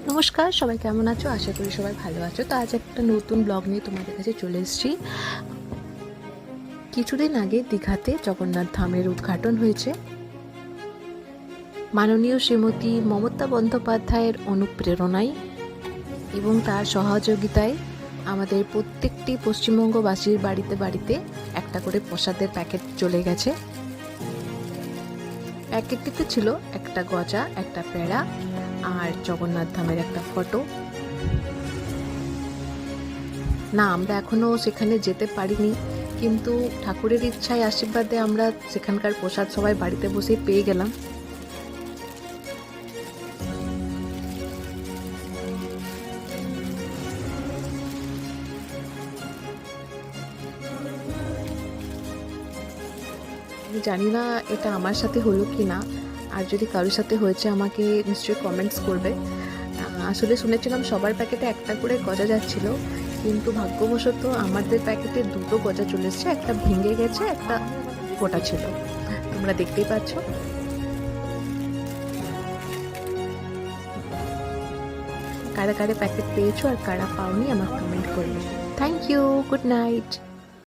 নমস্কার, সবাই কেমন আছো? আশা করি সবাই ভালো আছো। তো আজ একটা নতুন ব্লগ নিয়ে তোমাদের কাছে চলে এসেছি। কিছুদিন আগে দীঘাতে জগন্নাথ ধামের উদ্ঘাটন হয়েছে। মাননীয় শ্রীমতী মমতা বন্দ্যোপাধ্যায়ের অনুপ্রেরণায় এবং তার সহযোগিতায় আমাদের প্রত্যেকটি পশ্চিমবঙ্গবাসীর বাড়িতে বাড়িতে একটা করে প্রসাদের প্যাকেট চলে গেছে। প্যাকেটটিতে ছিল একটা গজা, একটা পেড়া আর জগন্নাথ ধামের একটা ফটো। না, আমরা এখনও সেখানে যেতে পারিনি, কিন্তু ঠাকুরের ইচ্ছায় আশীর্বাদে আমরা সেখানকার প্রসাদ সবাই বাড়িতে বসেই পেয়ে গেলাম। আমি জানি না এটা আমার সাথে হলো কি না, আর যদি কারোর সাথে হয়েছে আমাকে নিশ্চয়ই কমেন্টস করবে। আসলে শুনেছিলাম সবার প্যাকেটে একটা করে গজা যাচ্ছিল, কিন্তু ভাগ্যবশত আমাদের প্যাকেটে দুটো গজা চলে এসেছে। একটা ভেঙে গেছে, একটা গোটা ছিল, তোমরা দেখতেই পাচ্ছ। কারা কারা প্যাকেট পেয়েছো আর কারা পাওনি আমার কমেন্ট করবে। Thank you, good night.